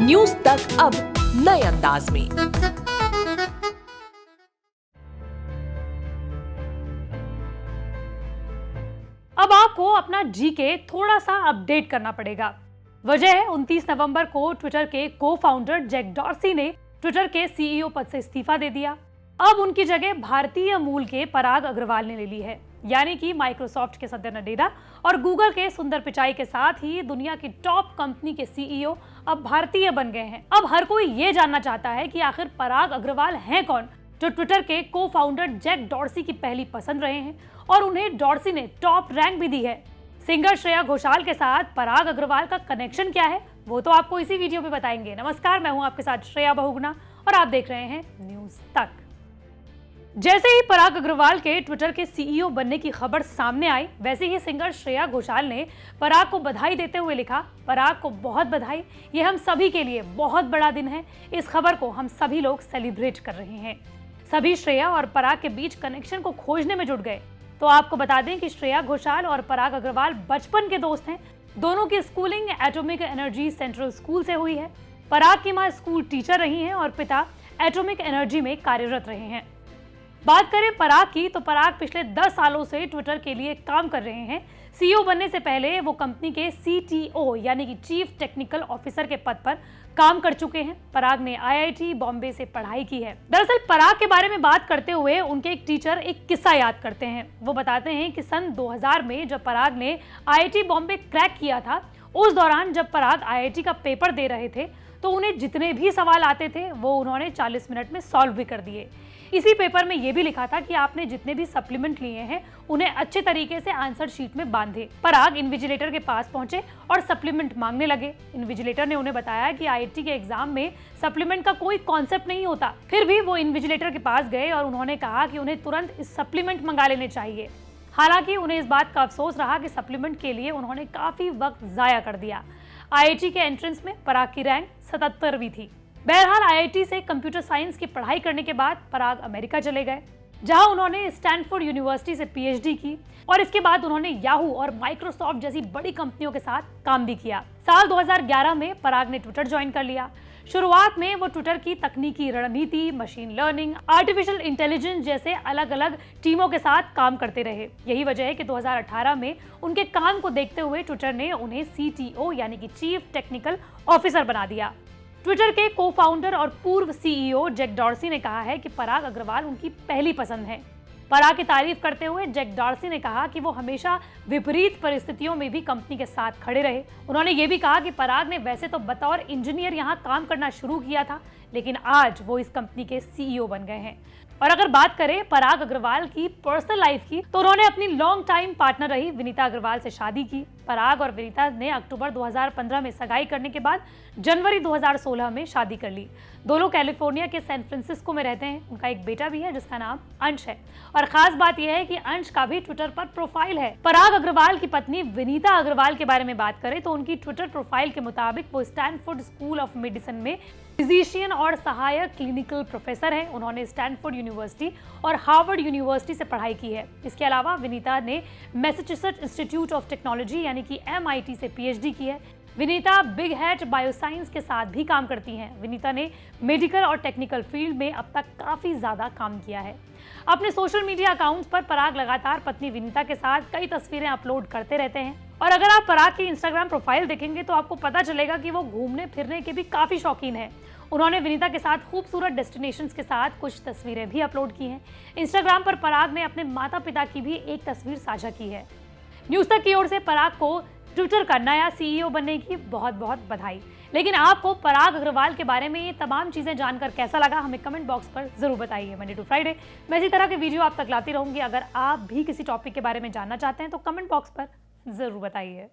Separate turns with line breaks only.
News तक अब नए अंदाज में।
अब आपको अपना जीके थोड़ा सा अपडेट करना पड़ेगा। वजह है 29 नवंबर को ट्विटर के को फाउंडर जैक डॉर्सी ने ट्विटर के सीईओ पद से इस्तीफा दे दिया। अब उनकी जगह भारतीय मूल के पराग अग्रवाल ने ले ली है, यानी कि माइक्रोसॉफ्ट के सत्या नडेला और गूगल के सुंदर पिचाई के साथ ही दुनिया की टॉप कंपनी के सीईओ अब भारतीय बन गए हैं। अब हर कोई ये जानना चाहता है कि आखिर पराग अग्रवाल हैं कौन, जो ट्विटर के को फाउंडर जैक डॉर्सी की पहली पसंद रहे हैं और उन्हें डॉर्सी ने टॉप रैंक भी दी है। सिंगर श्रेया घोषाल के साथ पराग अग्रवाल का कनेक्शन क्या है, वो तो आपको इसी वीडियो में बताएंगे। नमस्कार, मैं हूं आपके साथ श्रेया बहुगुणा और आप देख रहे हैं न्यूज तक। जैसे ही पराग अग्रवाल के ट्विटर के सीईओ बनने की खबर सामने आई, वैसे ही सिंगर श्रेया घोषाल ने पराग को बधाई देते हुए लिखा, पराग को बहुत बधाई, ये हम सभी के लिए बहुत बड़ा दिन है। इस खबर को हम सभी लोग सेलिब्रेट कर रहे हैं। सभी श्रेया और पराग के बीच कनेक्शन को खोजने में जुट गए। तो आपको बता दें कि श्रेया घोषाल और पराग अग्रवाल बचपन के दोस्त हैं। दोनों की schooling atomic energy central school से हुई है। पराग की मां स्कूल टीचर रही हैं और पिता एटॉमिक एनर्जी में कार्यरत रहे हैं। बात करें पराग की, तो पराग पिछले 10 सालों से ट्विटर के लिए काम कर रहे हैं। सीईओ बनने से पहले वो कंपनी के सीटीओ यानी कि चीफ टेक्निकल ऑफिसर के पद पर काम कर चुके हैं। पराग ने आईआईटी बॉम्बे से पढ़ाई की है। दरअसल पराग के बारे में बात करते हुए उनके एक टीचर एक किस्सा याद करते हैं। वो बताते हैं कि सन 2000 में जब पराग ने आईआईटी बॉम्बे क्रैक किया था, उस दौरान जब पराग आईआईटी का पेपर दे रहे थे तो उन्हें जितने भी सवाल आते थे वो उन्होंने 40 मिनट में सॉल्व भी कर दिए। इसी पेपर में ये भी लिखा था कि आपने जितने भी सप्लीमेंट लिए हैं उन्हें अच्छे तरीके से आंसर शीट में बांधे। पराग इन्विजिलेटर के पास पहुंचे और सप्लीमेंट मांगने लगे। इन्विजिलेटर ने उन्हें बताया कि आईआईटी के एग्जाम में सप्लीमेंट का कोई कॉन्सेप्ट नहीं होता। फिर भी वो इन्विजिलेटर के पास गए और उन्होंने कहा कि उन्हें तुरंत इस सप्लीमेंट मंगा लेने चाहिए। हालांकि उन्हें इस बात का अफसोस रहा कि सप्लीमेंट के लिए उन्होंने काफी वक्त जाया कर दिया। आईआईटी के एंट्रेंस में पराग की रैंक 77वीं थी। बहरहाल आईआईटी से कंप्यूटर साइंस की पढ़ाई करने के बाद पराग अमेरिका चले गए, जहां उन्होंने स्टैनफोर्ड यूनिवर्सिटी से पीएचडी की और इसके बाद उन्होंने याहू और माइक्रोसॉफ्ट जैसी बड़ी कंपनियों के साथ काम भी किया। साल 2011 में पराग ने ट्विटर ज्वाइन कर लिया। शुरुआत में वो ट्विटर की तकनीकी रणनीति, मशीन लर्निंग, आर्टिफिशियल इंटेलिजेंस जैसे अलग अलग टीमों के साथ काम करते रहे। यही वजह है कि 2018 में उनके काम को देखते हुए ट्विटर ने उन्हें सीटीओ यानी कि चीफ टेक्निकल ऑफिसर बना दिया। ट्विटर के को फाउंडर और पूर्व सीईओ जैक डॉर्सी ने कहा है कि पराग अग्रवाल उनकी पहली पसंद है। पराग की तारीफ करते हुए जैक डॉर्सी ने कहा कि वो हमेशा विपरीत परिस्थितियों में भी कंपनी के साथ खड़े रहे। उन्होंने ये भी कहा कि पराग ने वैसे तो बतौर इंजीनियर यहाँ काम करना शुरू किया था, लेकिन आज वो इस कंपनी के सीईओ बन गए हैं। और अगर बात करें पराग अग्रवाल की पर्सनल लाइफ की, तो उन्होंने अपनी लॉन्ग टाइम पार्टनर रही विनीता अग्रवाल से शादी की। पराग और विनीता ने अक्टूबर 2015 में सगाई करने के बाद जनवरी 2016 में शादी कर ली। दोनों कैलिफोर्निया के सैन फ्रांसिस्को में रहते हैं। उनका एक बेटा भी है जिसका नाम अंश है और खास बात यह है कि अंश का भी ट्विटर पर प्रोफाइल है। पराग अग्रवाल की पत्नी विनीता अग्रवाल के बारे में बात करें तो उनकी ट्विटर प्रोफाइल के मुताबिक वो स्टैनफोर्ड स्कूल ऑफ मेडिसिन में फिजिशियन और सहायक क्लिनिकल प्रोफेसर है। उन्होंने स्टैनफोर्ड यूनिवर्सिटी और हार्वर्ड यूनिवर्सिटी से पढ़ाई की है। इसके अलावा विनीता ने मैसेच्यूसेट्स इंस्टीट्यूट ऑफ टेक्नोलॉजी यानी कि MIT से पीएचडी की है। विनीता बिग हैट बायोसाइंस के साथ भी काम करती हैं। विनीता ने मेडिकल और टेक्निकल फील्ड में अब तक काफी ज्यादा काम किया है। अपने सोशल मीडिया अकाउंट्स पर पराग लगातार पत्नी विनीता के साथ कई तस्वीरें अपलोड करते रहते हैं और अगर आप पराग की इंस्टाग्राम प्रोफाइल देखेंगे तो आपको पता चलेगा कि वो घूमने फिरने के भी काफी शौकीन है। उन्होंने विनीता के साथ खूबसूरत डेस्टिनेशंस के साथ कुछ तस्वीरें भी अपलोड की हैं। इंस्टाग्राम पर पराग ने अपने माता पिता की भी एक तस्वीर साझा की है। न्यूज तक की ओर से पराग को ट्विटर का नया सीईओ बनने की बहुत बहुत बधाई। लेकिन आपको पराग अग्रवाल के बारे में ये तमाम चीजें जानकर कैसा लगा, हमें कमेंट बॉक्स पर जरूर बताइए। मंडे टू फ्राइडे मैं इसी तरह के वीडियो आप तक लाती रहूंगी। अगर आप भी किसी टॉपिक के बारे में जानना चाहते हैं तो कमेंट बॉक्स पर जरूर बताइए।